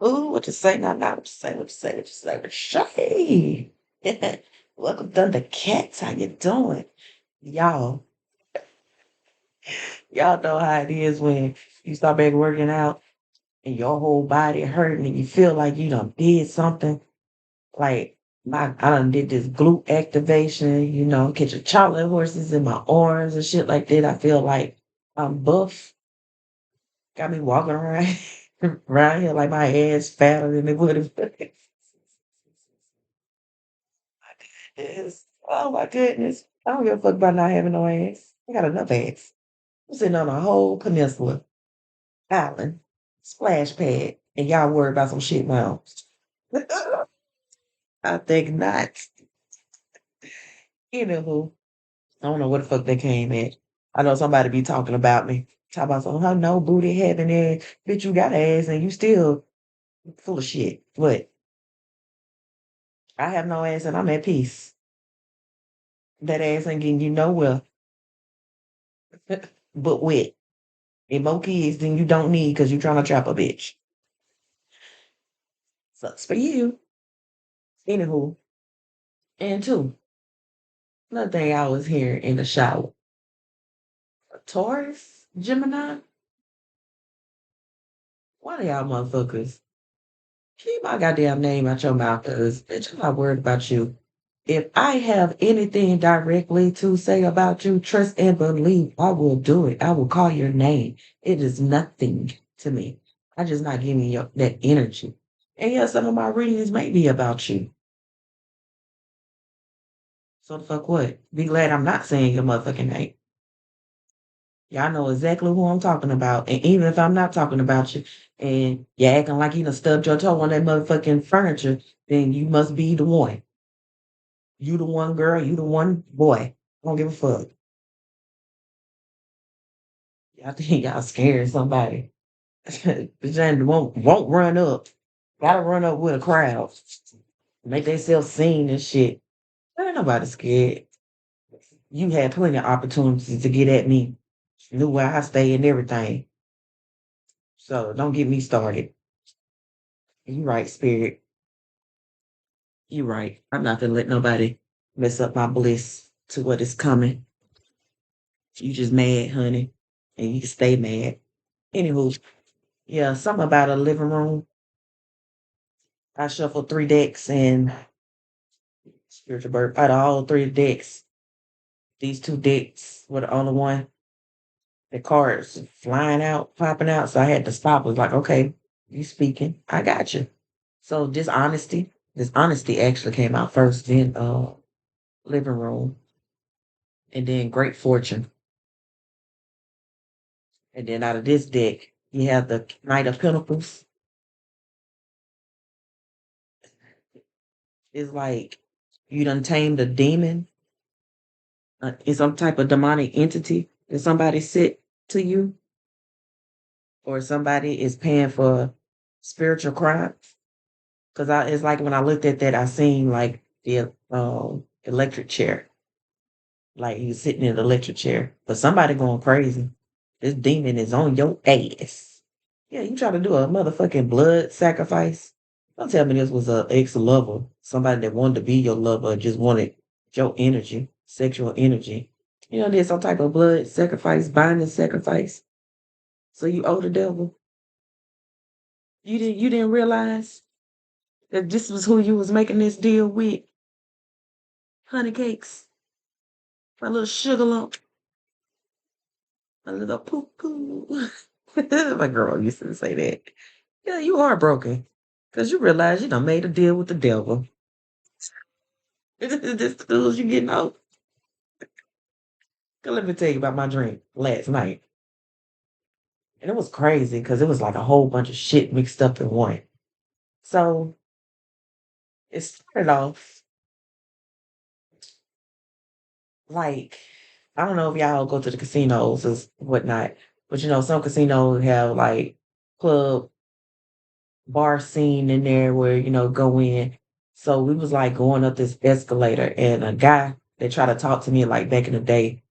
Ooh, what you say now? What you say? What you say? What you say? What you say? Welcome, Thunder Cats. How you doing? Y'all, y'all know how it is when you start back working out and your whole body hurting and you feel like you done did something. Like I done did this glute activation, catching chocolate horses in my arms and shit like that. I feel like I'm buff. Got me walking around around here like my ass fatter than it would have been. Yes. Oh my goodness. I don't give a fuck about not having no ass. I got enough ass. I'm sitting on a whole peninsula, island, splash pad, and y'all worried about some shit now. I think not. Anywho, I don't know what the fuck they came at. I know somebody be talking about me. Talk about some, oh, no booty having ass. Bitch, you got ass and you still full of shit. What? I have no ass and I'm at peace. That ass ain't getting you nowhere but wet. And more kids than you don't need because you trying to trap a bitch. Sucks for you. Anywho, and two, another thing I was hearing in the shower. Taurus, Gemini, one of y'all motherfuckers. Keep my goddamn name out your mouth, cause bitch, I'm not worried about you. If I have anything directly to say about you, trust and believe I will do it. I will call your name. It is nothing to me. I just not giving you that energy. And yeah, some of my readings may be about you. So the fuck what? Be glad I'm not saying your motherfucking name. Y'all know exactly who I'm talking about. And even if I'm not talking about you and you're acting like you done stubbed your toe on that motherfucking furniture, then you must be the one. You the one girl, you the one boy. I don't give a fuck. Y'all think y'all scaring somebody. Bitch ain't won't run up. Gotta run up with a crowd. Make themselves seen and shit. Ain't nobody scared. You had plenty of opportunities to get at me. Knew where I stay and everything. So don't get me started. You right, spirit. You right. I'm not gonna let nobody mess up my bliss to what is coming. You just mad, honey. And you can stay mad. Anywho, yeah, something about a living room. I shuffled three decks and spiritual birth. Out of all three decks, these two decks were the only one. The cards flying out, popping out. So I had to stop. I was like, okay, you speaking. I got you. So dishonesty. Dishonesty actually came out first, then living room, and then great fortune. And then out of this deck, you have the Knight of Pentacles. It's like you done tamed a demon. It's some type of demonic entity that somebody sent to you, or somebody is paying for spiritual crimes. Because it's like when I looked at that, I seen like the electric chair. Like he's sitting in the electric chair. But somebody going crazy. This demon is on your ass. Yeah, you try to do a motherfucking blood sacrifice. Don't tell me this was a ex-lover. Somebody that wanted to be your lover, just wanted your energy, sexual energy. There's some type of blood sacrifice, binding sacrifice. So you owe the devil. You didn't realize that this was who you was making this deal with. Honey cakes, my little sugar lump, my little poo poo. My girl used to say that. Yeah, you are broken. Because you realize you done made a deal with the devil. This schools you getting out. Let me tell you about my dream last night. And it was crazy because it was like a whole bunch of shit mixed up in one. So it started off like, I don't know if y'all go to the casinos or whatnot, but some casinos have like club bar scene in there where, go in. So we was like going up this escalator and a guy that tried to talk to me like back in the day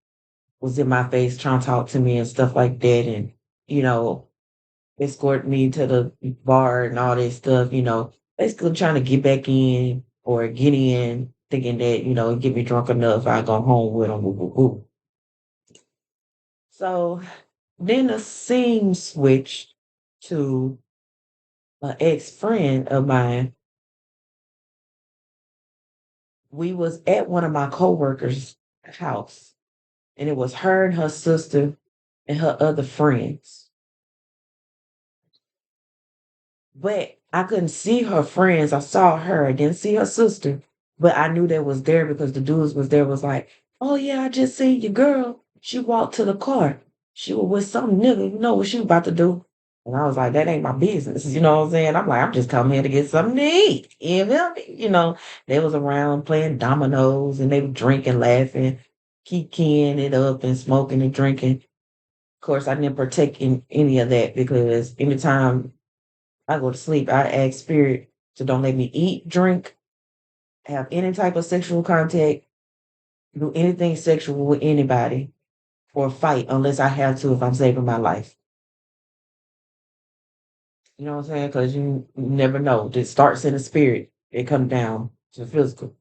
was in my face trying to talk to me and stuff like that. And, you know, escort me to the bar and all that stuff, basically trying to get back in or get in, thinking that, get me drunk enough, I go home with them. Woo, woo, woo. So then the scene switched to an ex-friend of mine. We was at one of my coworkers' house, and it was her and her sister and her other friends. But I couldn't see her friends. I saw her. I didn't see her sister, but I knew they was there because the dudes was there. Was like, oh yeah, I just seen your girl. She walked to the car. She was with some nigga. You know what she was about to do? And I was like, that ain't my business. You know what I'm saying? I'm like, I'm just coming here to get something to eat. You feel me? They was around playing dominoes and they were drinking, laughing, keying it up and smoking and drinking. Of course, I didn't partake in any of that because anytime I go to sleep, I ask spirit to don't let me eat, drink, have any type of sexual contact, do anything sexual with anybody, or fight unless I have to if I'm saving my life. You know what I'm saying? Because you never know. It starts in the spirit, it comes down to the physical.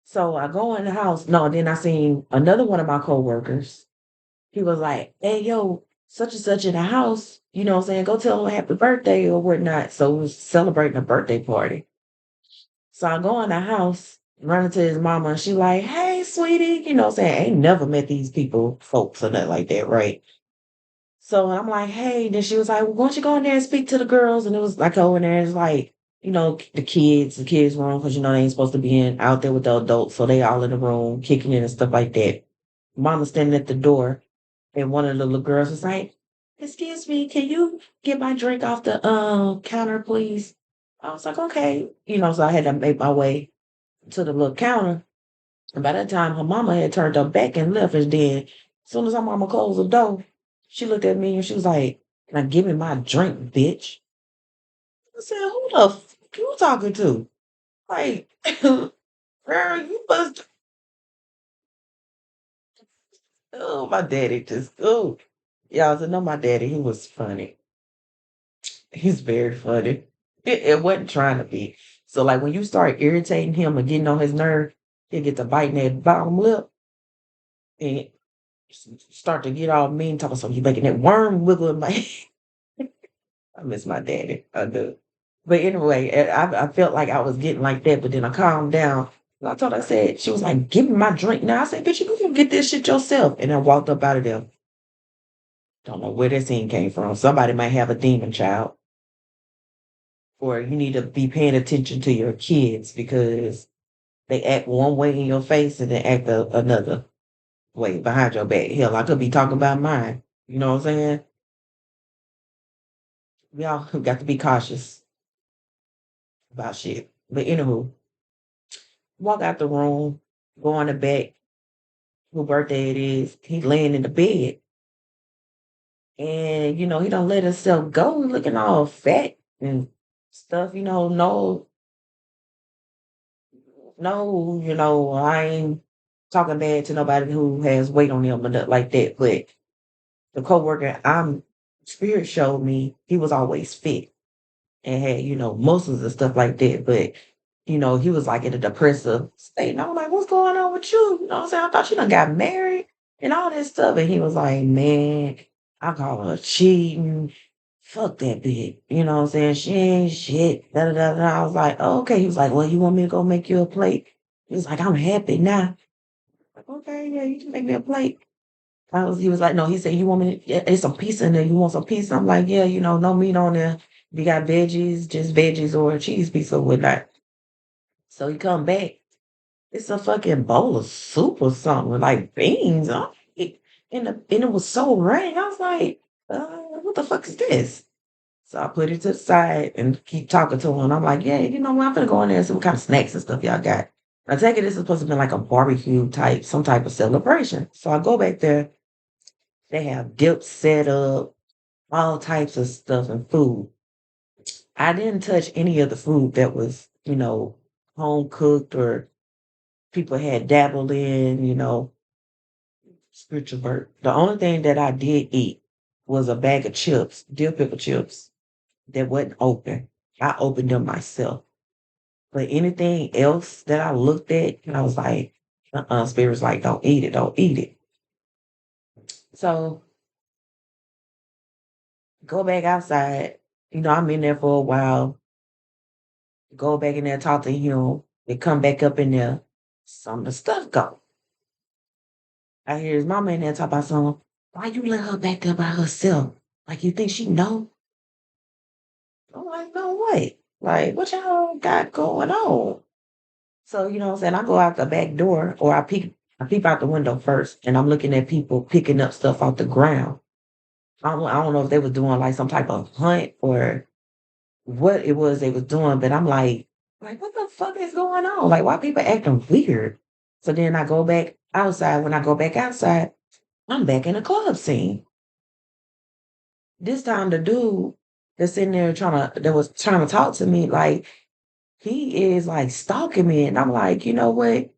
So I go in the house. No, then I seen another one of my coworkers. He was like, hey, yo, such and such in the house. You know what I'm saying? Go tell him happy birthday or whatnot. So we was celebrating a birthday party. So I go in the house, run into his mama, and she like, hey, sweetie, you know what I'm saying? I ain't never met these people, folks, or nothing like that, right? So I'm like, hey, then she was like, well, why don't you go in there and speak to the girls? And it was like over there, it's like, the kids room, because they ain't supposed to be out there with the adults. So they all in the room, kicking in and stuff like that. Mama standing at the door, and one of the little girls was like, excuse me, can you get my drink off the counter, please? I was like, okay. So I had to make my way to the little counter. And by that time, her mama had turned her back and left. And then, as soon as her mama closed the door, she looked at me and she was like, "Now give me my drink, bitch." I said, "Who the you talking to? Like, girl, you must." Oh, my daddy just y'all to know my daddy. He was funny. He's very funny. It wasn't trying to be. So, like, when you start irritating him and getting on his nerve, he'll get to biting that bottom lip and start to get all mean, talking so you making that worm wiggle in my I miss my daddy. I do. But anyway, I felt like I was getting like that, but then I calmed down. And I told her, I said, she was like, give me my drink now. I said, bitch, you can get this shit yourself. And I walked up out of there. Don't know where that scene came from. Somebody might have a demon child. Or you need to be paying attention to your kids because they act one way in your face and then act another way behind your back. Hell, I could be talking about mine. You know what I'm saying? We all got to be cautious about shit. But anywho, walk out the room, go on the back, who birthday it is. He laying in the bed. And, he don't let himself go looking all fat and stuff, no, no, I ain't talking bad to nobody who has weight on them or nothing like that. But the coworker spirit showed me he was always fit and had, muscles and stuff like that. But, he was like in a depressive state. And I'm like, what's going on with you? You know what I'm saying? I thought you done got married and all this stuff. And he was like, man, I call her cheating. Fuck that bitch. You know what I'm saying? She ain't shit. Da, da, da, da. I was like, oh, okay. He was like, well, you want me to go make you a plate? He was like, I'm happy now. Like, okay, yeah, you can make me a plate. He was like, no, he said, you want me to, yeah, it's some pizza in there. You want some pizza? I'm like, yeah, no meat on there. If you got veggies, just veggies or a cheese pizza or whatnot. So he come back. It's a fucking bowl of soup or something with like beans on it. And it was so rank. I was like, what the fuck is this? So I put it to the side and keep talking to him. I'm like, yeah, what? I'm gonna go in there and see what kind of snacks and stuff y'all got. I take it this is supposed to be like a barbecue type, some type of celebration. So I go back there. They have dips set up, all types of stuff and food. I didn't touch any of the food that was, home cooked or people had dabbled in, spiritual birth. The only thing that I did eat was a bag of chips, dill pickle chips, that wasn't open. I opened them myself. But anything else that I looked at, I was like, spirit's like, don't eat it, don't eat it. So go back outside. I'm in there for a while. Go back in there, talk to him. They come back up in there. Some of the stuff go. I hear his mama in there talk about something. Why you let her back there by herself? Like you think she know? I'm like, no way. Like, what y'all got going on? So, you know what I'm saying? I go out the back door or I peep out the window first and I'm looking at people picking up stuff off the ground. I don't know if they was doing like some type of hunt or what it was they was doing, but I'm like, what the fuck is going on? Like, why people acting weird? So then I go back outside. When I go back outside, I'm back in the club scene. This time the dude that's in there that was trying to talk to me, like, he is like stalking me. And I'm like, you know what?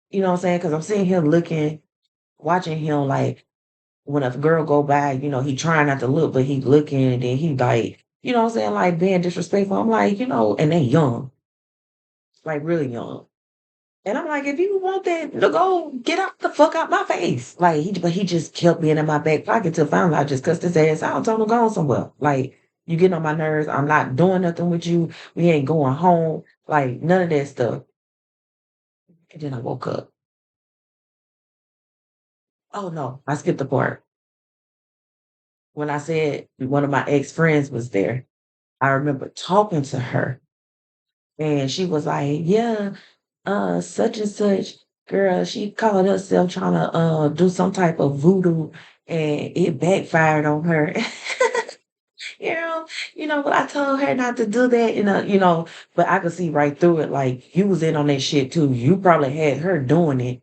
You know what I'm saying? Because I'm seeing him looking, watching him like when a girl go by, he trying not to look, but he looking and then he like, you know what I'm saying, like being disrespectful. I'm like, and they young, like really young. And I'm like, if you want that to go, get out the fuck out my face. Like but he just kept being in my back pocket till finally I just cussed his ass out, told him to go on somewhere. Like, you getting on my nerves. I'm not doing nothing with you. We ain't going home. Like none of that stuff. And then I woke up. Oh no, I skipped the part. When I said one of my ex-friends was there, I remember talking to her and she was like, yeah, such and such girl, she called herself trying to do some type of voodoo and it backfired on her. you know, but I told her not to do that, but I could see right through it, like you was in on that shit too. You probably had her doing it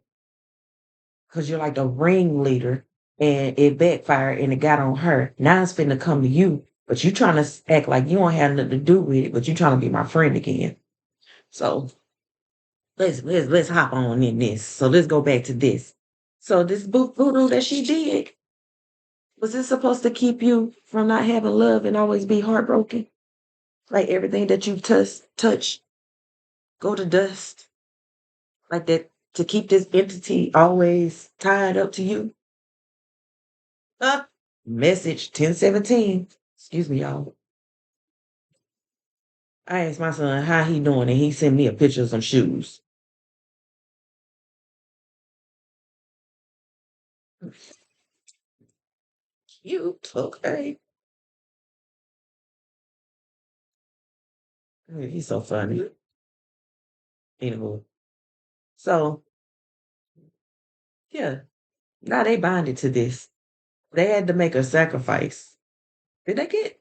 because you're like the ringleader and it backfired and it got on her. Now it's finna come to you, but you trying to act like you don't have nothing to do with it, but you trying to be my friend again. So let's hop on in this. So let's go back to this. So this voodoo that she did, was it supposed to keep you from not having love and always be heartbroken? Like everything that you touch go to dust? Like that to keep this entity always tied up to you? Huh? Message 1017. Excuse me, y'all. I asked my son how he doing and he sent me a picture of some shoes. Cute. Okay. He's so funny. Anyway. So yeah. Now they bonded to this. They had to make a sacrifice. Did they get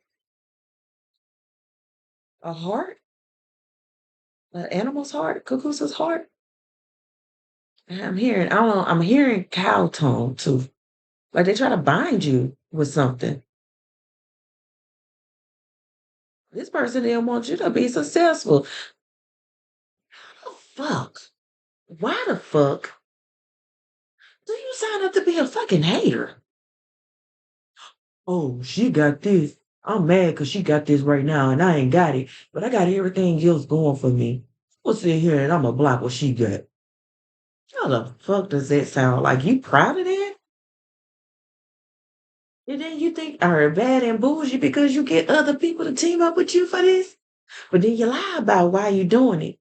a heart? An animal's heart? Cuckoo's heart? And I'm hearing cow tone too. Like they try to bind you with something. This person didn't want you to be successful. Oh, fuck. Why the fuck do you sign up to be a fucking hater? Oh, she got this. I'm mad because she got this right now and I ain't got it. But I got everything else going for me. We'll sit here and I'm going to block what she got. How the fuck does that sound? Like you proud of that? And then you think are bad and bougie because you get other people to team up with you for this? But then you lie about why you doing it.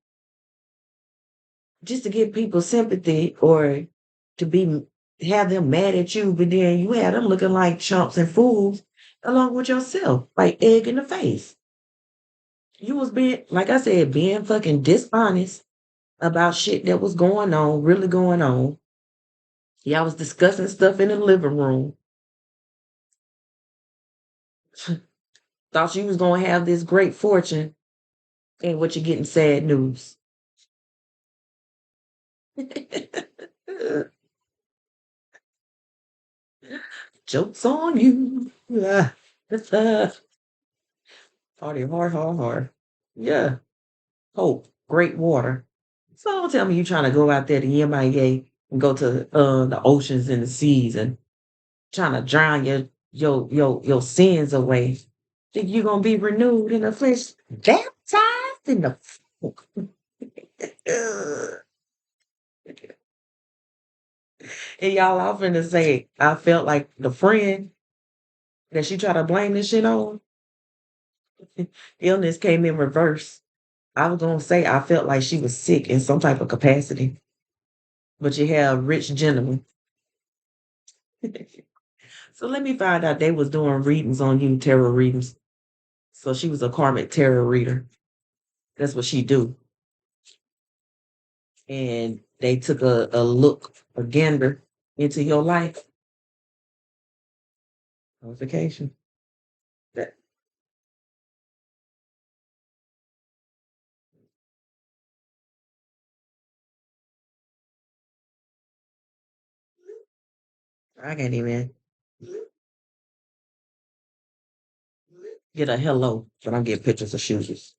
Just to get people sympathy or to be have them mad at you, but then you have them looking like chumps and fools along with yourself, like egg in the face. You was being, like I said, being fucking dishonest about shit that was going on, really going on. Y'all was discussing stuff in the living room. Thought you was gonna have this great fortune, and what you're getting sad news. Jokes on you. Ah, Party hard, hard, hard. Yeah. Hope. Great water. So don't tell me you're trying to go out there to MIA and go to the oceans and the seas and trying to drown your sins away. Think you're gonna be renewed in the flesh, baptized in the fuck. Ugh. And y'all often to say, I felt like the friend that she tried to blame this shit on, illness came in reverse. I was gonna say I felt like she was sick in some type of capacity, but you have rich gentlemen. So let me find out they was doing readings on you, tarot readings. So she was a karmic tarot reader. That's what she do. And they took a look, a gander into your life. Notification. That I can't even get a hello, but I'm getting pictures of shoes.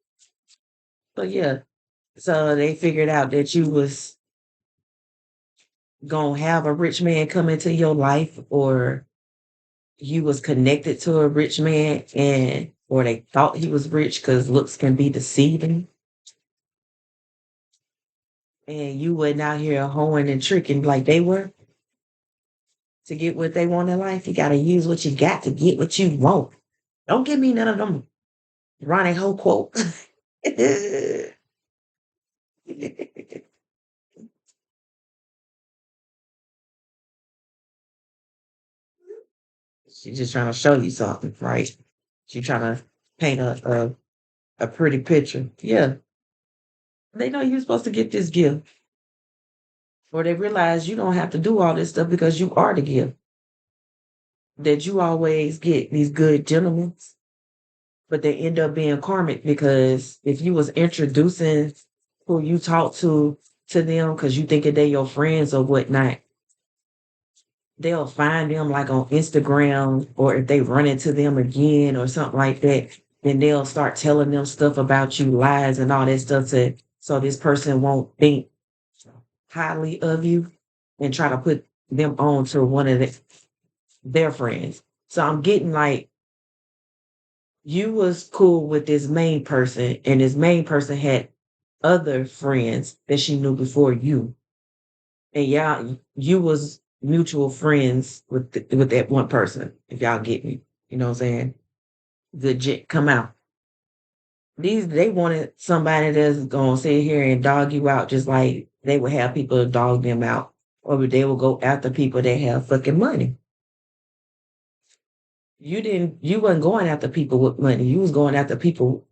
But yeah, so they figured out that you was gonna have a rich man come into your life, or you was connected to a rich man, and or they thought he was rich because looks can be deceiving, and you went out here hoeing and tricking like they were to get what they want in life. You gotta use what you got to get what you want. Don't give me none of them Ronnie Ho quote. She's just trying to show you something, right? She trying to paint a pretty picture. Yeah, they know you're supposed to get this gift, or they realize you don't have to do all this stuff because you are the gift. That you always get these good gentlemen, but they end up being karmic because if you was introducing who you talk to them because you thinking they your friends or whatnot, they'll find them like on Instagram, or if they run into them again or something like that, then they'll start telling them stuff about you, lies and all that stuff to so this person won't think highly of you and try to put them on to one of their friends. So I'm getting like you was cool with this main person, and this main person had other friends that she knew before you, and y'all you was mutual friends with that one person. If y'all get me, you know what I'm saying? The jet come out. These they wanted somebody that's gonna sit here and dog you out, just like they would have people dog them out, or they will go after people that have fucking money. You wasn't going after people with money. You was going after people,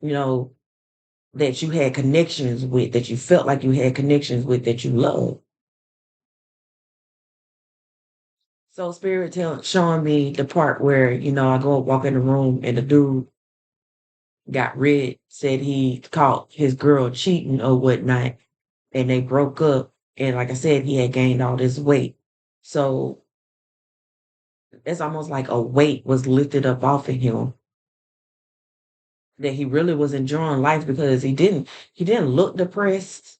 you know, that you had connections with, that you felt like you had connections with, that you loved. So showing me the part where, I go walk in the room and the dude got red, said he caught his girl cheating or whatnot, and they broke up. And like I said, he had gained all this weight. So it's almost like a weight was lifted up off of him, that he really was enjoying life because he didn't look depressed.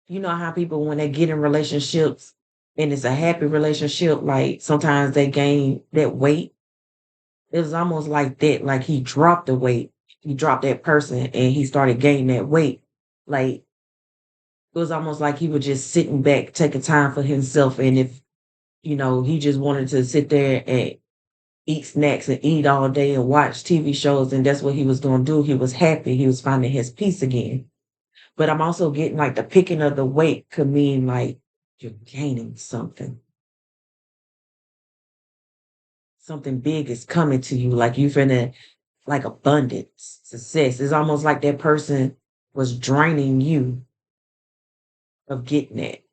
You know how people, when they get in relationships and it's a happy relationship, like sometimes they gain that weight. It was almost like that, like he dropped the weight. He dropped that person and he started gaining that weight. Like it was almost like he was just sitting back, taking time for himself. And if, he just wanted to sit there and eat snacks and eat all day and watch TV shows, and that's what he was going to do. He was happy. He was finding his peace again. But I'm also getting like the picking of the weight could mean like you're gaining something. Something big is coming to you, like you finna like abundance, success. It's almost like that person was draining you of getting it.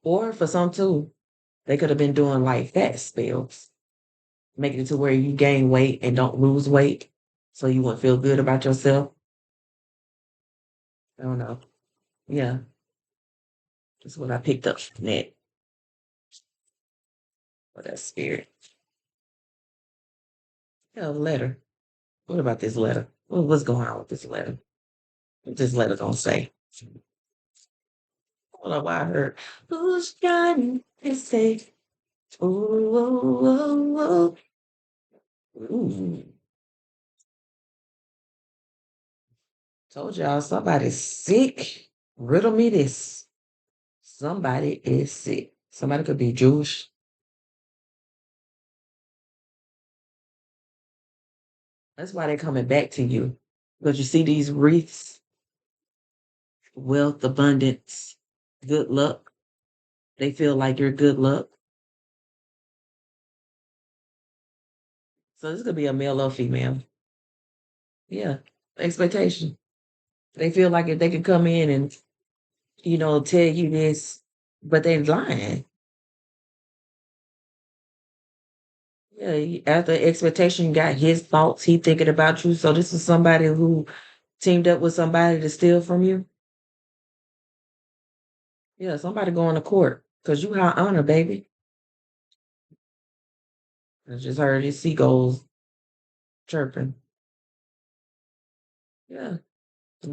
Or for some too, they could have been doing like fat spells, making it to where you gain weight and don't lose weight. So you won't feel good about yourself. I don't know. Yeah, that's what I picked up from that. For that spirit. Yeah, letter. What about this letter? What's going on with this letter? What this letter gonna say? I don't know why I heard who's trying to say. Ooh, ooh, ooh, ooh. Ooh. Told y'all somebody's sick. Riddle me this. Somebody is sick. Somebody could be Jewish. That's why they're coming back to you. Because you see these wreaths, wealth, abundance, good luck. They feel like you're good luck. So this could be a male or female. Yeah. Expectation. They feel like if they could come in and, tell you this, but they're lying. Yeah, after expectation, you got his thoughts, he thinking about you. So this is somebody who teamed up with somebody to steal from you. Yeah, somebody going to court because you have honor, baby. I just heard his seagulls chirping. Yeah,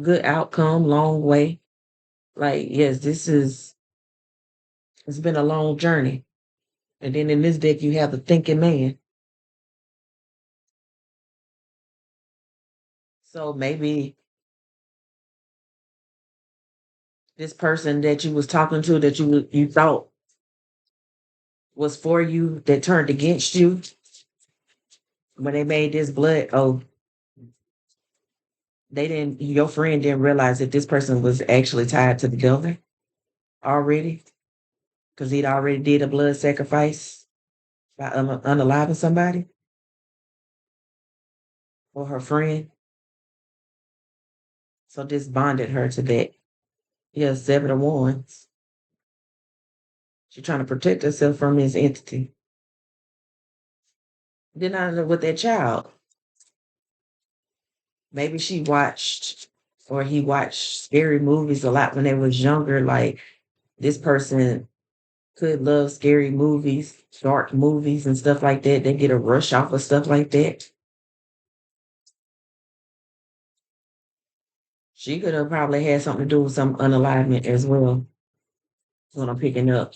good outcome, long way. Like, yes, it's been a long journey. And then in this deck, you have the thinking man. So maybe this person that you was talking to that you thought was for you that turned against you when they made this blood. Oh, your friend didn't realize that this person was actually tied to the building already because he'd already did a blood sacrifice by unaliving somebody or her friend. So this bonded her to that. Yeah, 7 of Wands. She's trying to protect herself from this entity. Then I know with that child, maybe she watched or he watched scary movies a lot when they was younger. Like this person could love scary movies, dark movies and stuff like that. They get a rush off of stuff like that. She could have probably had something to do with some unalignment as well. That's what I'm picking up.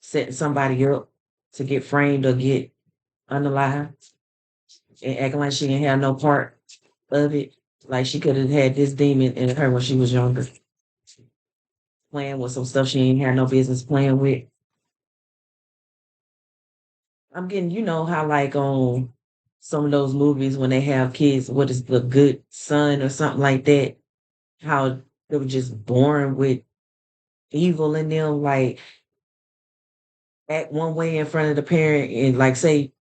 Setting somebody up to get framed or get unaligned and acting like she didn't have no part of it. Like she could have had this demon in her when she was younger, playing with some stuff she ain't had no business playing with. I'm getting, how like on some of those movies when they have kids, what is the good son or something like that, how they were just born with evil in them, like act one way in front of the parent and like say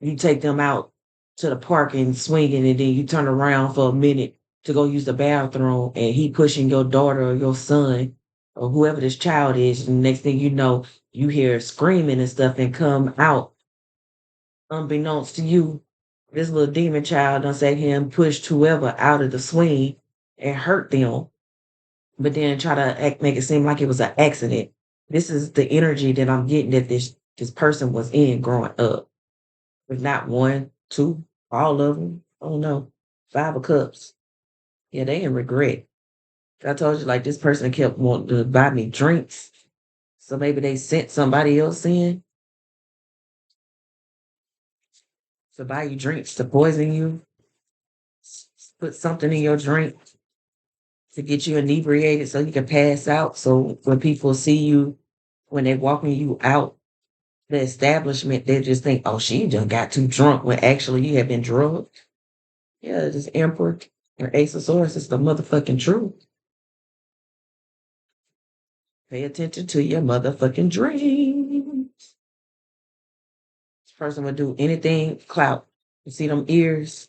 you take them out to the park and swinging and then you turn around for a minute to go use the bathroom and he pushing your daughter or your son or whoever this child is and next thing you know you hear screaming and stuff and come out unbeknownst to you this little demon child done say him pushed whoever out of the swing and hurt them but then try to make it seem like it was an accident. This is the energy that I'm getting that this person was in growing up. If not one, two, all of them. I don't know. 5 of Cups. Yeah, they in regret. I told you, like, this person kept wanting to buy me drinks. So maybe they sent somebody else in to buy you drinks to poison you, put something in your drink to get you inebriated so you can pass out. So when people see you, when they're walking you out the establishment, they just think, oh, she just got too drunk when actually you have been drugged. Yeah, this Emperor or Ace of Swords is the motherfucking truth. Pay attention to your motherfucking dreams. This person would do anything, clout. You see them ears?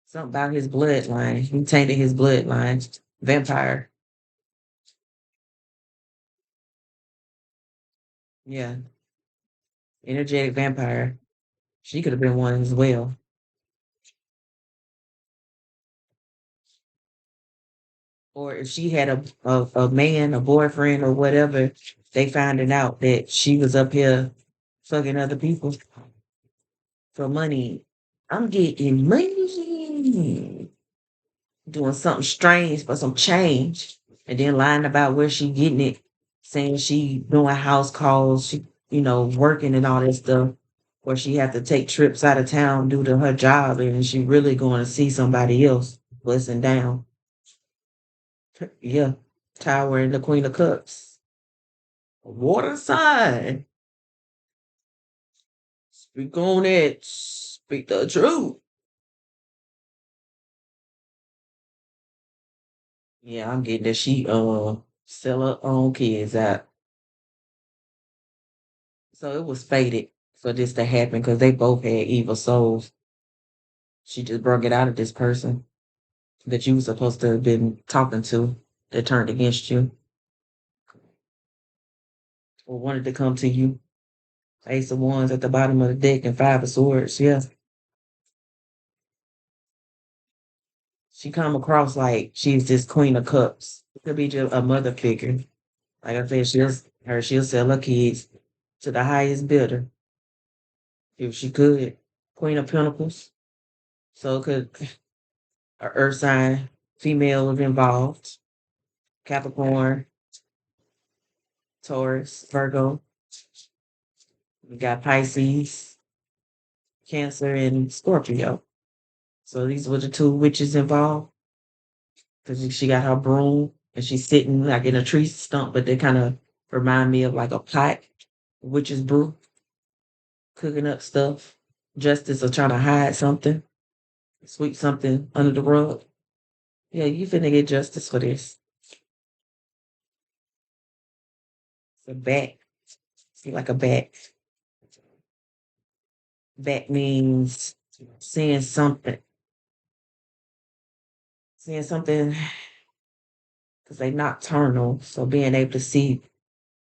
Something about his bloodline. He tainted his bloodline. Vampire. Yeah. Energetic vampire. She could have been one as well. Or if she had a man, a boyfriend, or whatever, they finding out that she was up here fucking other people for money. I'm getting money. Doing something strange for some change. And then lying about where she getting it saying she doing house calls, she, working and all that stuff, or she have to take trips out of town due to her job, and she really going to see somebody else, blessing down. Yeah, Tower and the Queen of Cups, water sign. Speak on it. Speak the truth. Yeah, I'm getting that she sell her own kids out. So it was fated for this to happen because they both had evil souls. She just brought it out of this person that you were supposed to have been talking to that turned against you or wanted to come to you. Ace of Wands at the bottom of the deck and Five of Swords. Yeah. She come across like she's this Queen of Cups. It could be just a mother figure. Like I said, she'll sell her kids to the highest bidder if she could. Queen of Pentacles. So it could a earth sign, female is involved. Capricorn, Taurus, Virgo. We got Pisces, Cancer, and Scorpio. So these were the two witches involved. Because she got her broom and she's sitting like in a tree stump, but they kind of remind me of like a pot, witch's brew, cooking up stuff. Justice or trying to hide something, sweep something under the rug. Yeah, you finna get justice for this. It's a bat. See, like a bat. Bat means seeing something. Seeing something because they nocturnal. So being able to see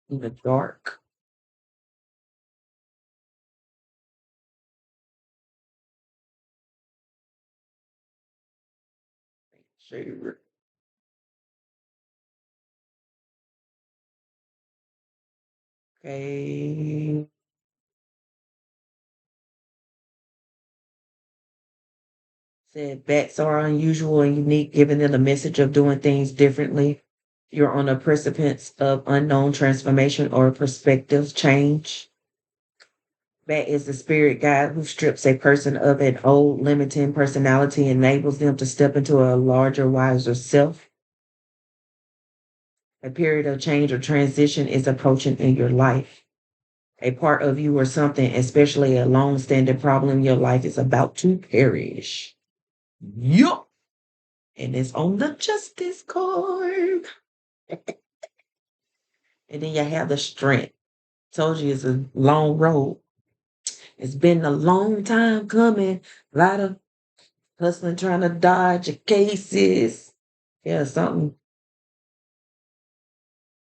in the dark. Sure. Okay. Said bats are unusual and unique, giving them the message of doing things differently. You're on a precipice of unknown transformation or perspective change. Bat is the spirit guide who strips a person of an old limiting personality and enables them to step into a larger, wiser self. A period of change or transition is approaching in your life. A part of you or something, especially a long-standing problem in your life, is about to perish. Yup. And it's on the justice card. And then you have the strength. Told you it's a long road. It's been a long time coming. A lot of hustling, trying to dodge your cases. Yeah, something.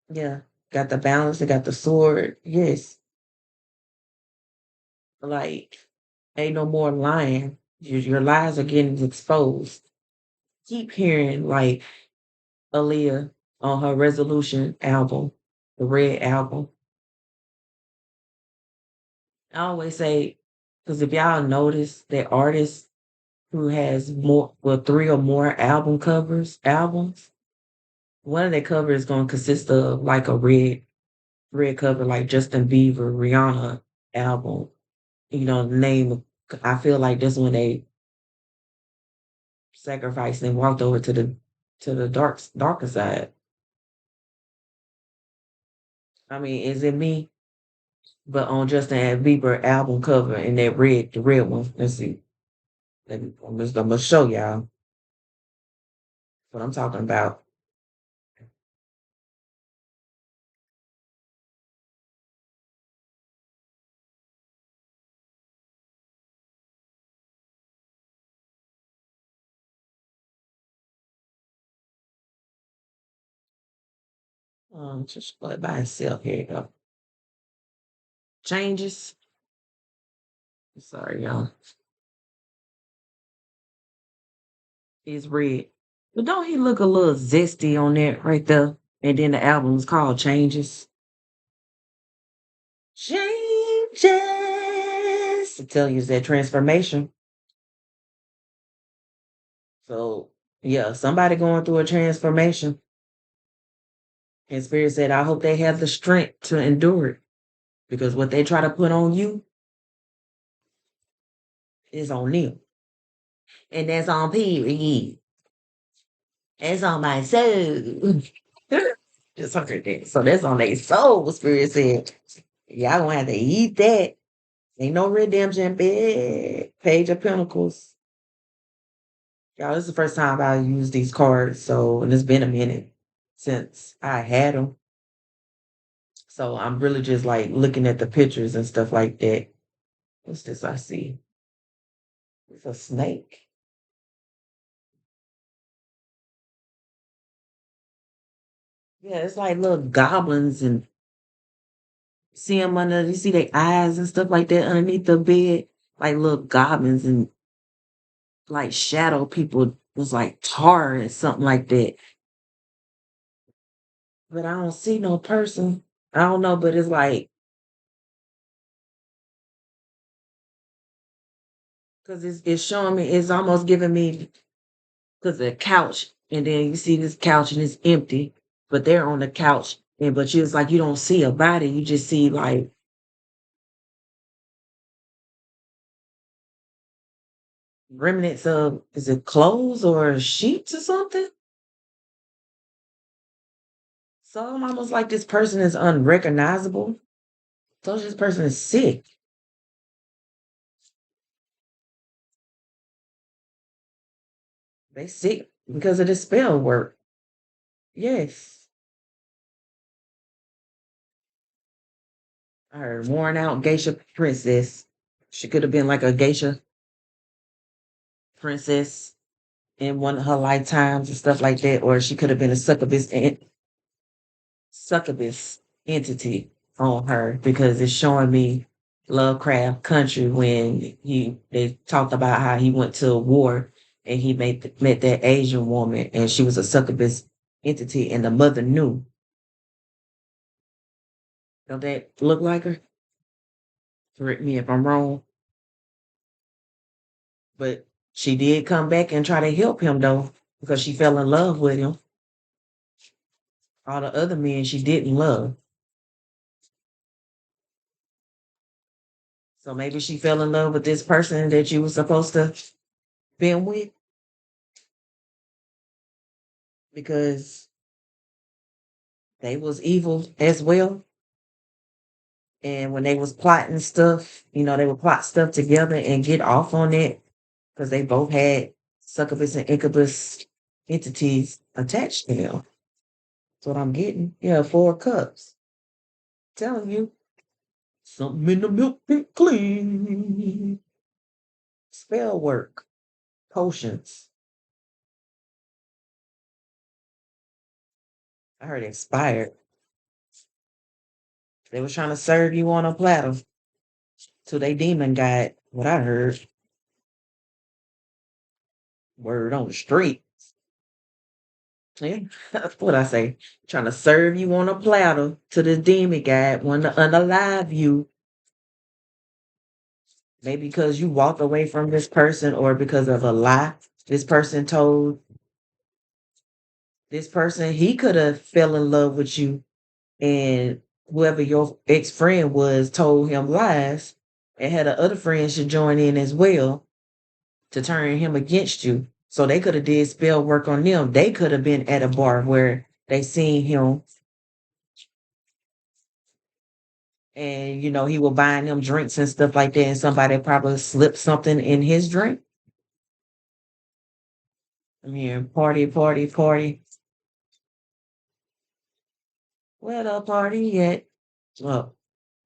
Yeah. Got the balance, they got the sword. Yes. Like, ain't no more lying. Your lies are getting exposed. Keep hearing like Aaliyah on her Resolution album, the Red album. I always say, because if y'all notice that artists who has more, well, three or more albums, one of their covers is going to consist of like a red cover, like Justin Bieber, Rihanna album. The name. I feel like this when they sacrificed and walked over to the darker side. I mean, is it me? But on Justin Bieber album cover and that the red one. Let's see. I'm gonna show y'all what I'm talking about. Just play by itself. Here you go. Changes. Sorry, y'all. It's red. But don't he look a little zesty on that right there? And then the album is called Changes. Changes. To tell you is that transformation. So yeah, somebody going through a transformation. And Spirit said, I hope they have the strength to endure it because what they try to put on you is on them. And that's on period. That's on my soul. Just heard that. So that's on their soul, Spirit said. Y'all gonna have to eat that. Ain't no redemption, big Page of Pentacles. Y'all, this is the first time I used these cards, so and it's been a minute since I had them. So I'm really just like looking at the pictures and stuff like that. What's this I see? It's a snake. Yeah, it's like little goblins and see them under, you see their eyes and stuff like that underneath the bed, like little goblins and like shadow people was like tar and something like that. But I don't see no person. I don't know, but it's like because it's showing me, it's almost giving me because the couch, and then you see this couch and it's empty, but they're on the couch, and but you it's like you don't see a body, you just see like remnants of is it clothes or sheets or something? So I'm almost like this person is unrecognizable. So this person is sick. They sick because of the spell work. Yes. I heard worn out geisha princess. She could have been like a geisha princess in one of her lifetimes and stuff like that, or she could have been a succubus entity on her because it's showing me Lovecraft Country when they talked about how he went to a war and he met that Asian woman and she was a succubus entity and the mother knew. Don't that look like her? Correct me if I'm wrong, but she did come back and try to help him though because she fell in love with him. All the other men she didn't love. So maybe she fell in love with this person that you were supposed to been with because they was evil as well. And when they was plotting stuff, they would plot stuff together and get off on it because they both had succubus and incubus entities attached to them. That's what I'm getting. Yeah, 4 cups. Telling you, something in the milk ain't clean. Spell work, potions. I heard expired. They was trying to serve you on a platter till they demon got what I heard. Word on the street. Yeah, that's what I say. Trying to serve you on a platter to the demon guy, want to unalive you. Maybe because you walked away from this person or because of a lie this person told this person. He could have fell in love with you and whoever your ex-friend was told him lies and had a other friend should join in as well to turn him against you. So they could have did spell work on them. They could have been at a bar where they seen him and he was buying them drinks and stuff like that, and somebody probably slipped something in his drink. I mean, party, party, party. Where the party at? Well,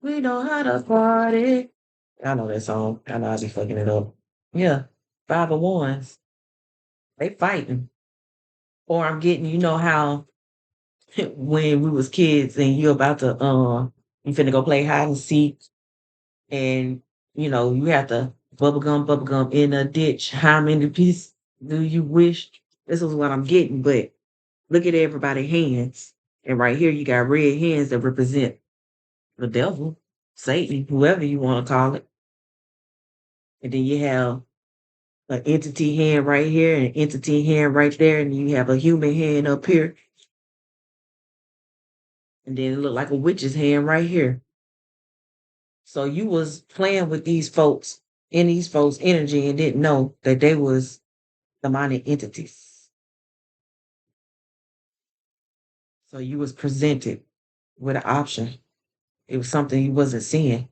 we know how to party. I know that song. I know I be fucking it up. Yeah, 5 of Wands. They fighting. Or I'm getting, how when we was kids and you about to you finna go play hide and seek and you have to bubble gum in a ditch. How many pieces do you wish? This is what I'm getting, but look at everybody's hands. And right here you got red hands that represent the devil, Satan, whoever you want to call it. And then you have an entity hand right here and an entity hand right there, and you have a human hand up here. And then it looked like a witch's hand right here. So you was playing with these folks in these folks' energy and didn't know that they was demonic entities. So you was presented with an option. It was something you wasn't seeing.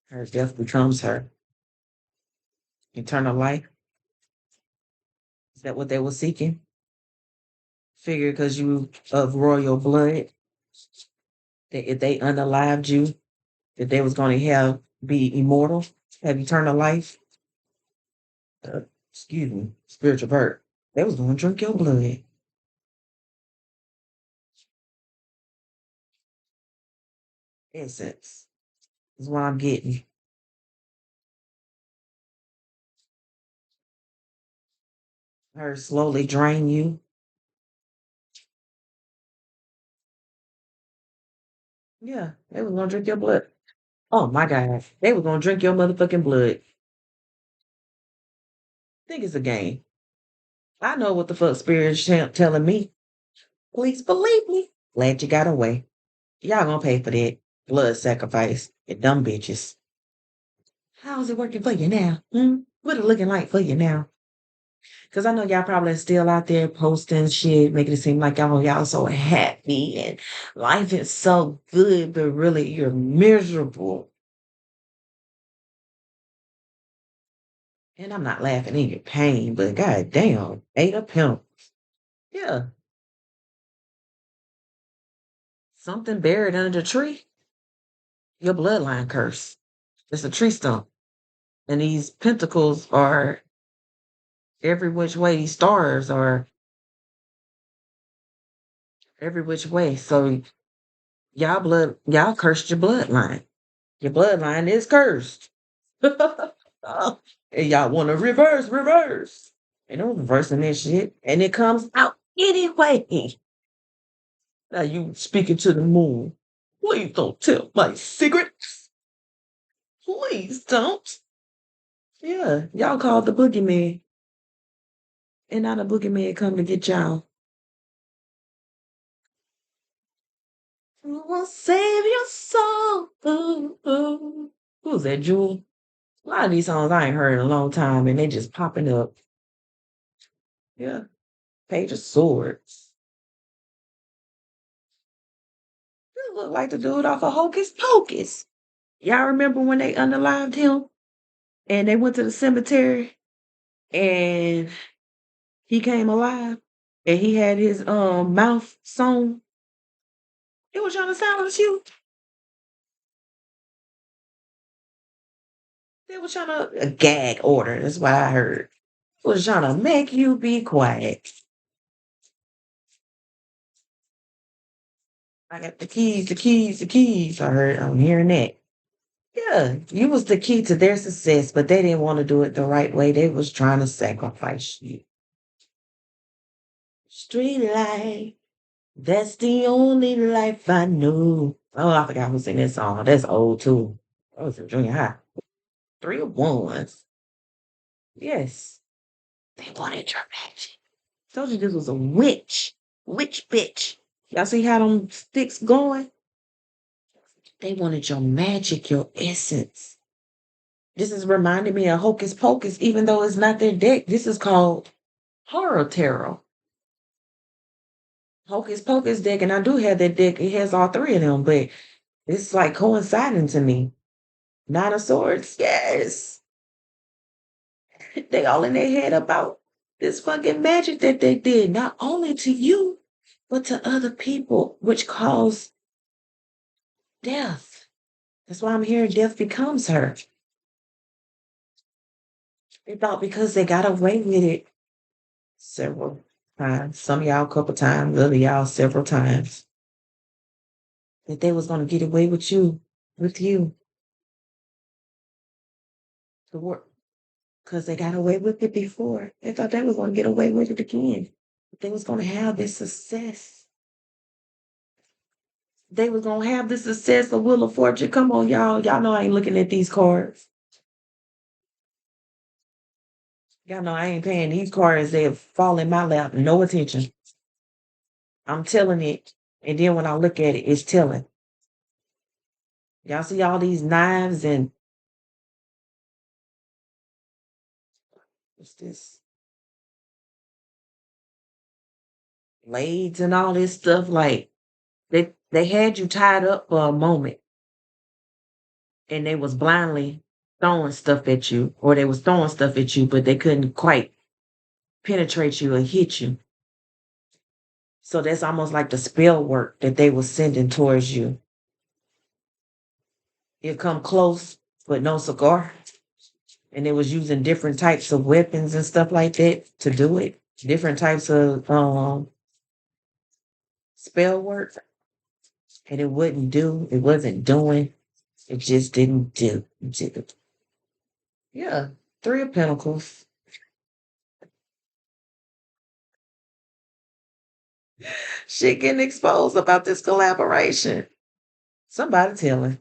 Her death becomes her eternal life. Is that what they were seeking? Figure because you of royal blood, that if they unalived you, that they was going to have be immortal, have eternal life. Uh, excuse me, spiritual birth. They was going to drink your blood. Essence is what I'm getting. Her slowly drain you. Yeah, they was going to drink your blood. Oh my God, they was going to drink your motherfucking blood. Think it's a game. I know what the fuck spirit's telling me. Please believe me. Glad you got away. Y'all gonna pay for that blood sacrifice, you dumb bitches. How's it working for you now? Hmm? What it looking like for you now? Because I know y'all probably still out there posting shit, making it seem like y'all so happy and life is so good, but really you're miserable. And I'm not laughing in your pain, but god damn, ate a pimp. Yeah, something buried under the tree. Your bloodline curse. It's a tree stump. And these pentacles are every which way, these stars are every which way. So y'all cursed your bloodline. Your bloodline is cursed. And y'all want to reverse. And I'm reversing this shit. And it comes out anyway. Now you speaking to the moon. Please don't tell my secrets. Please don't. Yeah, y'all called the boogeyman. And now the boogeyman come to get y'all. Who will save your soul? Ooh, ooh. Who's that, Jewel? A lot of these songs I ain't heard in a long time, and they just popping up. Yeah, Page of Swords. This look like the dude off of Hocus Pocus. Y'all remember when they unalived him and they went to the cemetery and he came alive and he had his mouth sewn? It was trying to silence you. They was trying to a gag order. That's what I heard. It was trying to make you be quiet. I got the keys, the keys, the keys. I'm hearing that. Yeah, you was the key to their success, but they didn't want to do it the right way. They was trying to sacrifice you. Street life, that's the only life I know. Oh, I forgot who sang that song. That's old too. I was in junior high. 3 of Wands. Yes, they wanted your magic. Told you this was a witch. Witch bitch. Y'all see how them sticks going? They wanted your magic, your essence. This is reminding me of Hocus Pocus, even though it's not their deck. This is called Horror Tarot. Hocus Pocus deck, and I do have that deck. It has all three of them, but it's like coinciding to me. Nine of Swords, yes. They all in their head about this fucking magic that they did, not only to you, but to other people, which caused death. That's why I'm hearing death becomes her. They thought because they got away with it several times, some of y'all a couple times, other y'all several times, that they was gonna get away with you, to work, because they got away with it before. They thought they was gonna get away with it again. But they was gonna have this success. They was gonna have the success of Wheel of Fortune. Come on, y'all. Y'all know I ain't looking at these cards. Y'all know I ain't paying these cards. They fall in my lap. No attention. I'm telling it. And then when I look at it, it's telling. Y'all see all these knives and what's this? Blades and all this stuff. Like they had you tied up for a moment and they was blindly throwing stuff at you, or they was throwing stuff at you, but they couldn't quite penetrate you or hit you. So that's almost like the spell work that they was sending towards you. You come close, but no cigar. And they was using different types of weapons and stuff like that to do it. Different types of spell work. And it wouldn't do. It wasn't doing. It just didn't do. Yeah. Three of Pentacles. Shit getting exposed about this collaboration. Somebody telling.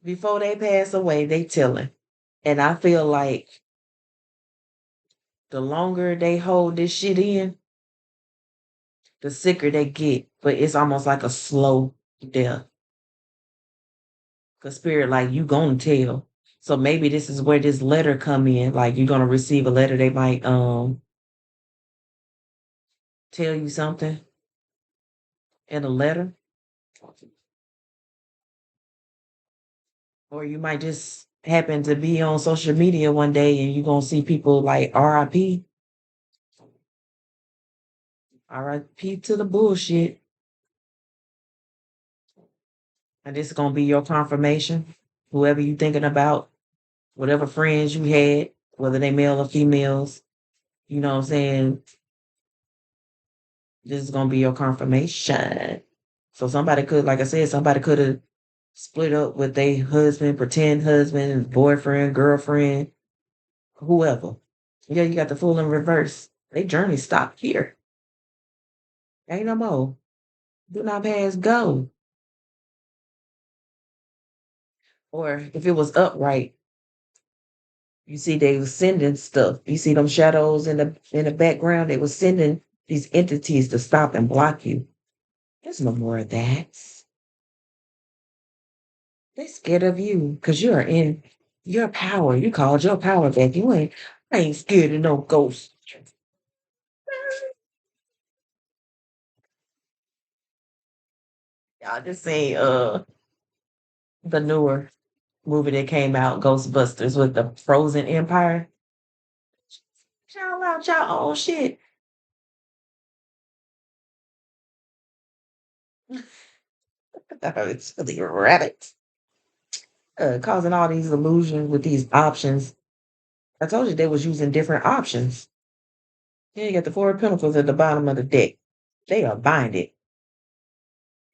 Before they pass away, they telling. And I feel like the longer they hold this shit in, the sicker they get. But it's almost like a slow death. Cause spirit, like you gonna tell. So maybe this is where this letter come in. Like you're gonna receive a letter. They might tell you something in a letter. Or you might just happen to be on social media one day and you're gonna see people like RIP. RIP to the bullshit. And this is gonna be your confirmation. Whoever you thinking about, whatever friends you had, whether they male or females, you know what I'm saying? This is gonna be your confirmation. So somebody could, like I said, somebody could have split up with their husband, pretend husband, boyfriend, girlfriend, whoever. Yeah, you got the fool in reverse. They journey stopped here. Ain't no more. Do not pass go. Or if it was upright, you see they was sending stuff. You see them shadows in the background. They was sending these entities to stop and block you. There's no more of that. They scared of you because you're in your power. You called your power back. I ain't scared of no ghosts. Y'all just say the newer movie that came out, Ghostbusters with the Frozen Empire. Y'all out y'all own shit. It's really rabbit. Causing all these illusions with these options. I told you they was using different options. Yeah, you got the four of pentacles at the bottom of the deck. They are binded.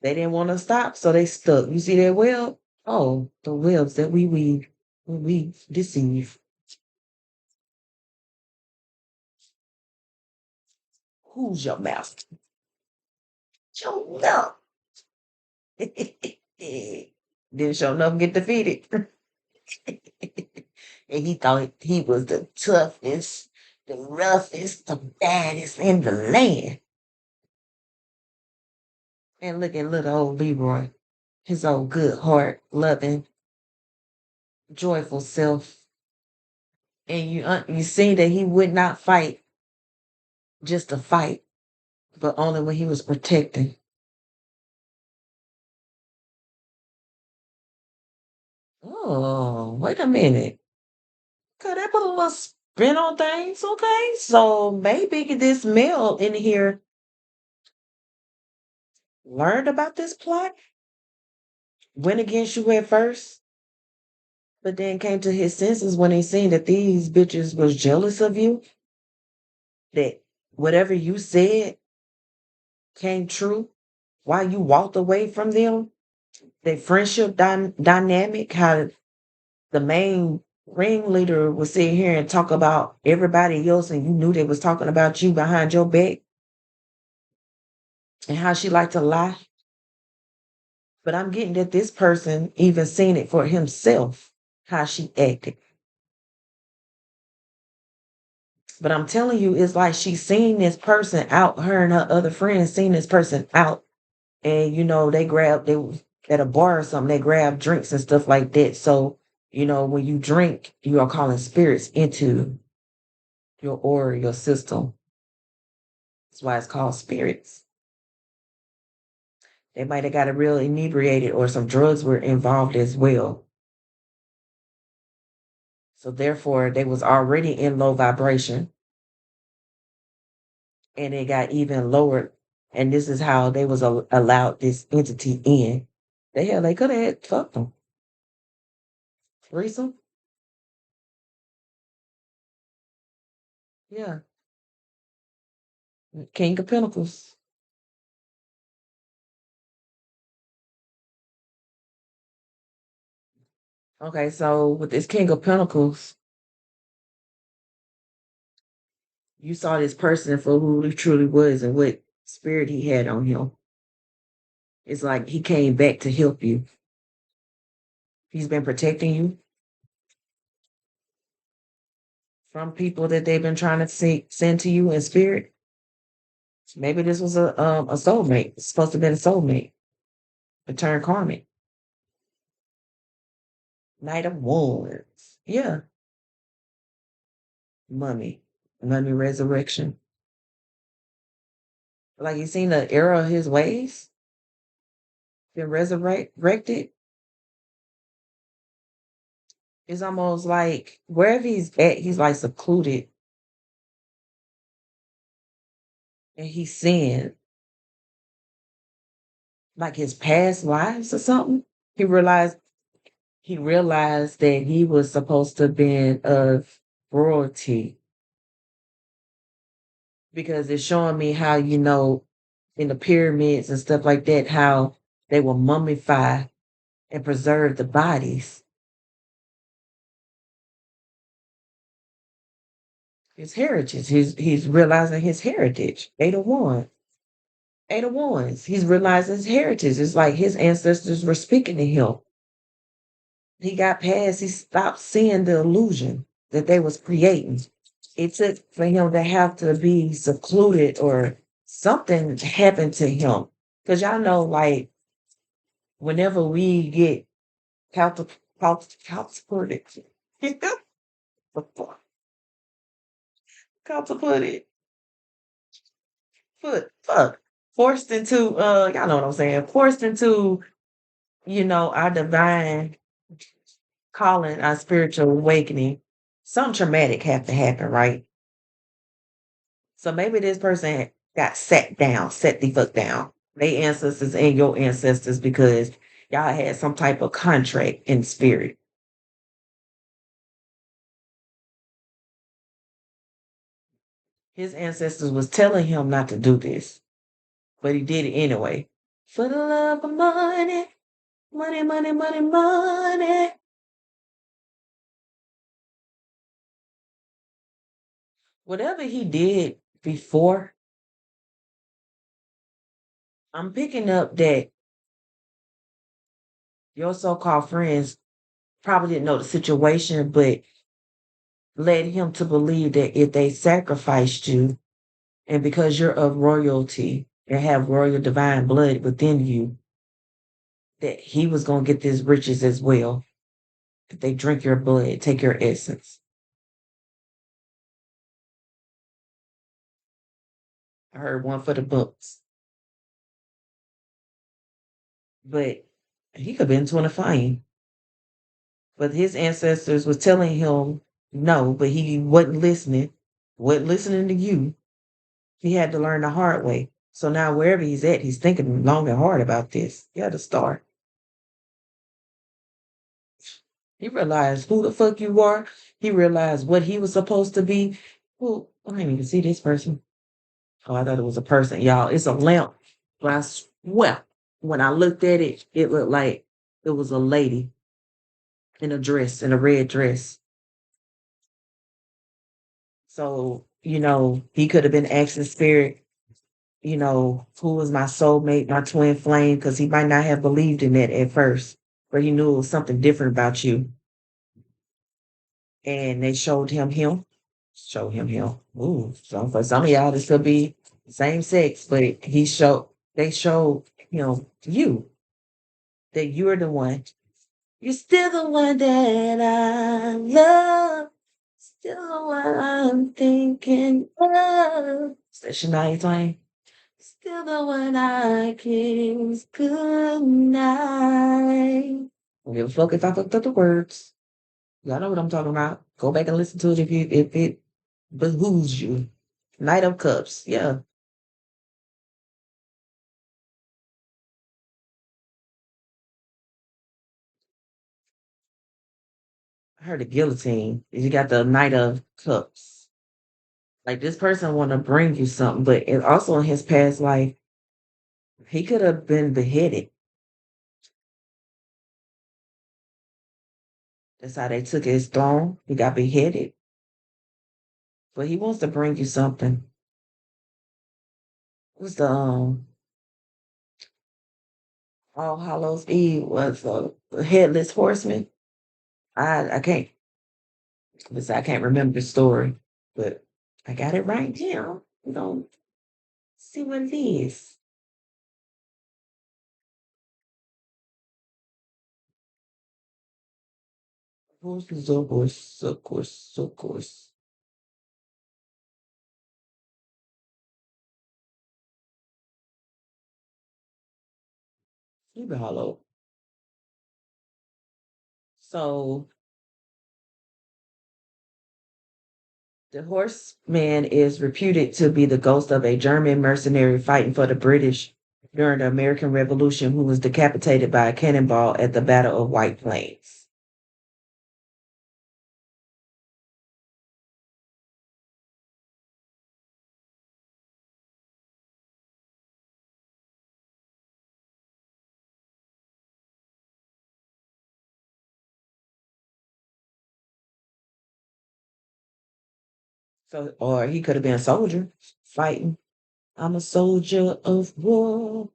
They didn't want to stop, so they stuck. You see that web? Oh, the webs that we weave when we deceive. Who's your master? Show enough. Didn't show enough get defeated. And he thought he was the toughest, the roughest, the baddest in the land. And look at little old Leroy, his old good heart, loving, joyful self. And you see that he would not fight just to fight, but only when he was protecting. Oh, wait a minute. Could I put a little spin on things? Okay. So maybe this male in here learned about this plot, went against you at first, but then came to his senses when he seen that these bitches was jealous of you, that whatever you said came true while you walked away from them, their friendship dynamic, how the main ringleader would sit here and talk about everybody else and you knew they was talking about you behind your back and how she liked to lie. But I'm getting that this person even seen it for himself, how she acted. But I'm telling you, it's like she's seen this person out, her and her other friends seen this person out, and they was at a bar or something, they grab drinks and stuff like that. So, when you drink, you are calling spirits into your aura, your system. That's why it's called spirits. They might have got a real inebriated or some drugs were involved as well. So therefore they was already in low vibration and it got even lower. And this is how they was allowed this entity in. The hell, they could have had fucked them. Threesome? Yeah. King of Pentacles. Okay, so with this King of Pentacles, you saw this person for who he truly was and what spirit he had on him. It's like he came back to help you. He's been protecting you from people that they've been trying to send to you in spirit. Maybe this was a soulmate. It's supposed to have been a soulmate. A turn karmic. Knight of Wands. Yeah. Mummy. Mummy resurrection. Like you seen the error of his ways? Been resurrected. It's almost like wherever he's at, he's like secluded and he's seeing like his past lives or something. He realized he realized that he was supposed to have been of royalty because it's showing me how in the pyramids and stuff like that how they will mummify and preserve the bodies. His heritage. He's realizing his heritage. Eight of Wands. He's realizing his heritage. It's like his ancestors were speaking to him. He got past. He stopped seeing the illusion that they was creating. It took for him to have to be secluded or something happened to him. Because y'all know, like, whenever we get calculated, calculated, fuck, forced into, y'all know what I'm saying, forced into, our divine calling, our spiritual awakening, something traumatic have to happen, right? So maybe this person got sat down, set the fuck down. They ancestors and your ancestors because y'all had some type of contract in spirit. His ancestors was telling him not to do this, but he did it anyway. For the love of money, money, money, money, money. Whatever he did before, I'm picking up that your so-called friends probably didn't know the situation, but led him to believe that if they sacrificed you, and because you're of royalty and have royal divine blood within you, that he was going to get these riches as well. If they drink your blood, take your essence. I heard one for the books, but he could have been 25. But his ancestors was telling him no, but he wasn't listening to you. He had to learn the hard way. So now wherever he's at, he's thinking long and hard about this. He had to start. He realized who the fuck you are. He realized what he was supposed to be. Well, I didn't even see this person. Oh, I thought it was a person. Y'all, it's a lamp. But I swear, when I looked at it, it looked like it was a lady in a dress, in a red dress. So, he could have been asking spirit, who was my soulmate, my twin flame, because he might not have believed in that at first, but he knew it was something different about you. And they showed him. Show him. Ooh, so for some of y'all, this could be same sex, but they showed him you that you're the one. You're still the one that I love. Still the one I'm thinking of. Is that Shania Twain? Still the one I kiss goodnight. Don't give a fuck if I fucked up the words. Y'all know what I'm talking about. Go back and listen to it if it behooves you. Knight of Cups. Yeah. I heard the guillotine. You got the Knight of Cups. Like this person want to bring you something, but it also in his past life, he could have been beheaded. That's how they took his throne. He got beheaded. But he wants to bring you something. What's the All Hallows Eve was a headless horseman. I can't listen, I can't remember the story, but I got it right here. We gonna see what it is. Of course. Sleepy Hollow. So the horseman is reputed to be the ghost of a German mercenary fighting for the British during the American Revolution who was decapitated by a cannonball at the Battle of White Plains. So, or he could have been a soldier fighting. I'm a soldier of war.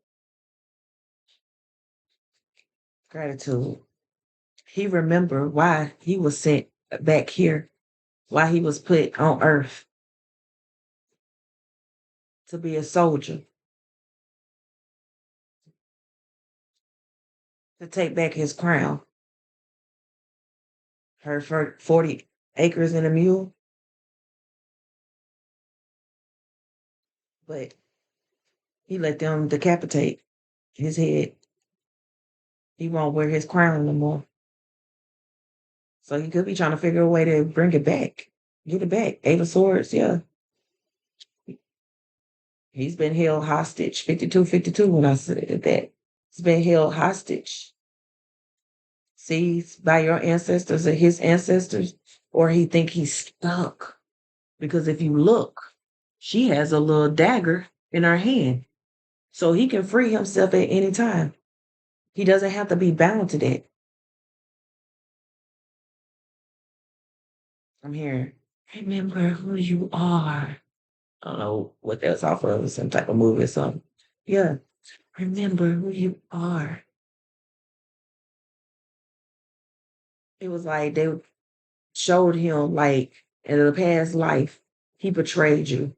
Gratitude. He remembered why he was sent back here, why he was put on earth to be a soldier, to take back his crown. Her for 40 acres and a mule, but he let them decapitate his head. He won't wear his crown no more. So he could be trying to figure a way to bring it back, get it back. Eight of Swords, yeah. He's been held hostage. 52, when I said that. He's been held hostage. Seized by your ancestors or his ancestors, or he think he's stuck. Because if you look, she has a little dagger in her hand. So he can free himself at any time. He doesn't have to be bound to that. I'm here. Remember who you are. I don't know what that's off of, some type of movie or something. Yeah. Remember who you are. It was like they showed him like in the past life, he betrayed you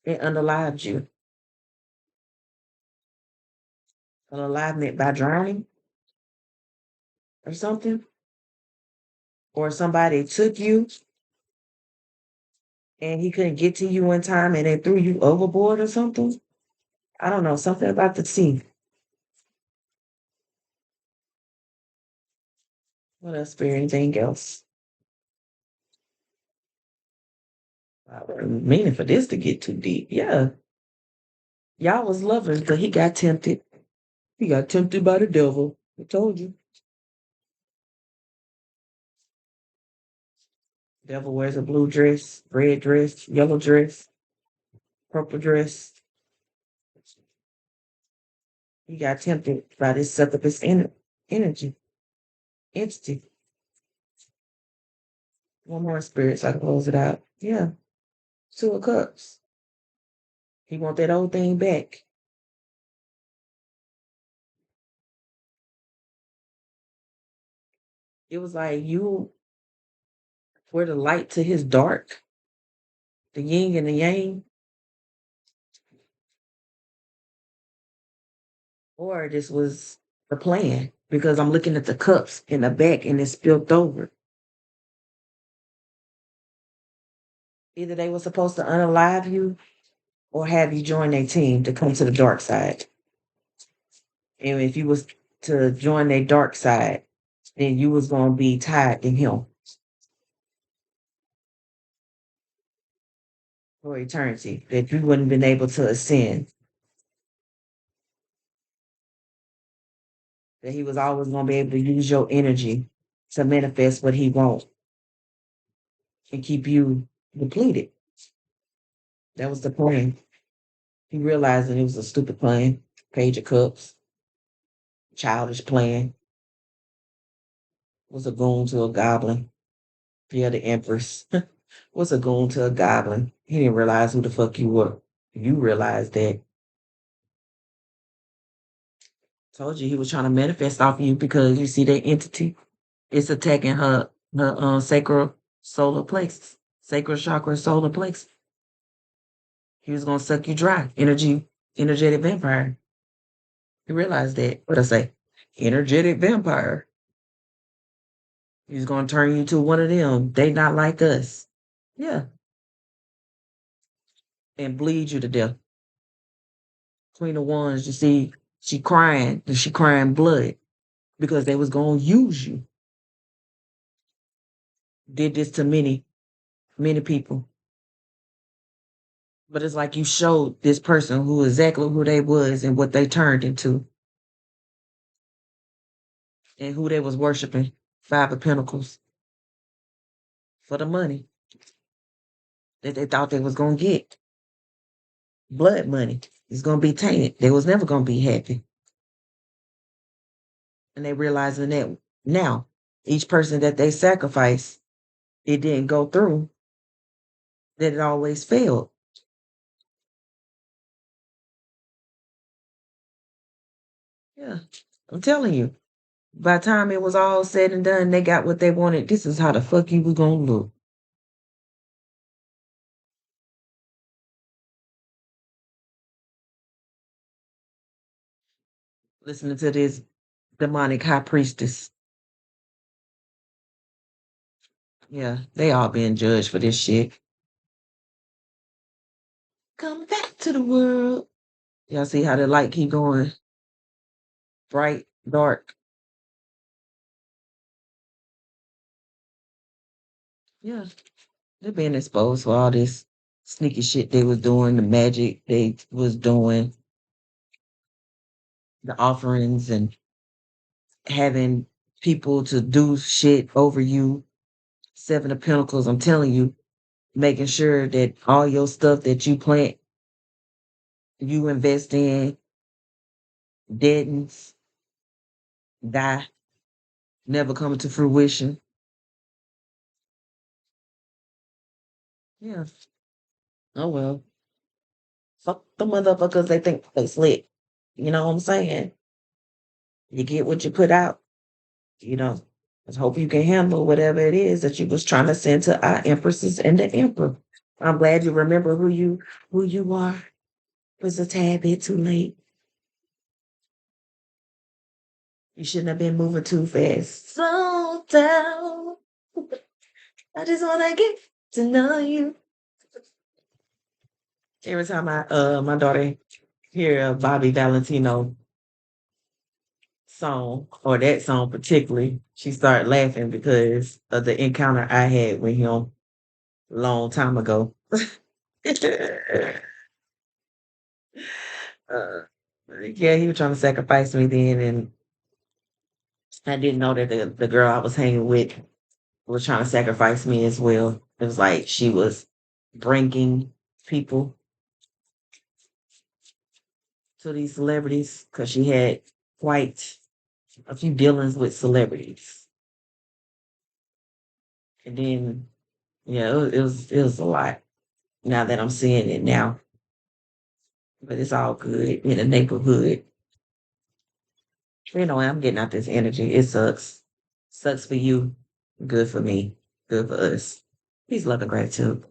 and unalived you. Unalivement by drowning or something. Or somebody took you and he couldn't get to you in time and they threw you overboard or something. I don't know, something about the sea. What else, Spirit? Anything else? I wasn't meaning for this to get too deep. Yeah. Y'all was lovers, but he got tempted. He got tempted by the devil. I told you. Devil wears a blue dress, red dress, yellow dress, purple dress. He got tempted by this succubus energy, entity. One more spirit so I can close it out. Yeah. Two of Cups. He want that old thing back. It was like you We're the light to his dark, the yin and the yang, or this was the plan because I'm looking at the cups in the back and it's spilled over. Either they were supposed to unalive you or have you join their team to come to the dark side. And if you was to join their dark side, then you was gonna be tied to him for eternity. That you wouldn't been able to ascend. That he was always gonna be able to use your energy to manifest what he wants and keep you depleted. That was the plan. He realized that it was a stupid plan. Page of Cups, childish plan. Was a goon to a goblin. Yeah, the Empress. Was a goon to a goblin. He didn't realize who the fuck you were. You realized that. Told you he was trying to manifest off you because you see that entity. It's attacking her sacral solar plexus, sacral chakra solar plexus. He was gonna suck you dry. Energetic vampire. He realized that. What I say? Energetic vampire. He's gonna turn you to one of them. They not like us. Yeah. And bleed you to death. Queen of Wands, you see, she crying, and she crying blood because they was gonna use you. Did this to many, many people. But it's like you showed this person who exactly who they was and what they turned into and who they was worshiping. Five of Pentacles for the money that they thought they was gonna get. Blood money. It's gonna be tainted. They was never gonna be happy. And they realizing that now. Each person that they sacrificed, it didn't go through, that it always failed. Yeah. I'm telling you. By the time it was all said and done, they got what they wanted. This is how the fuck you was gonna look. Listening to this demonic high priestess. Yeah, they all being judged for this shit. Come back to the world. Y'all see how the light keep going bright, dark. Yeah, they're being exposed for all this sneaky shit they was doing, the magic they was doing, the offerings and having people to do shit over you. Seven of Pentacles, I'm telling you, making sure that all your stuff that you plant, you invest in, deadens, die, never coming to fruition. Yeah. Oh well. Fuck the motherfuckers, they think they slick. You know what I'm saying? You get what you put out, you know. Let's hope you can handle whatever it is that you was trying to send to our empresses and the emperor. I'm glad you remember who you are. It was a tad bit too late. You shouldn't have been moving too fast. Slow down. I just wanna get to know you. Every time my daughter hear a Bobby Valentino song or that song particularly, she started laughing because of the encounter I had with him a long time ago. uh, yeah, he was trying to sacrifice me then, and I didn't know that the girl I was hanging with was trying to sacrifice me as well. It was like she was bringing people to these celebrities because she had quite a few dealings with celebrities. And then, yeah, it was a lot now that I'm seeing it now. But it's all good in the neighborhood. I'm getting out this energy. It sucks. Sucks for you. Good for me. Good for us. Peace, love, and gratitude.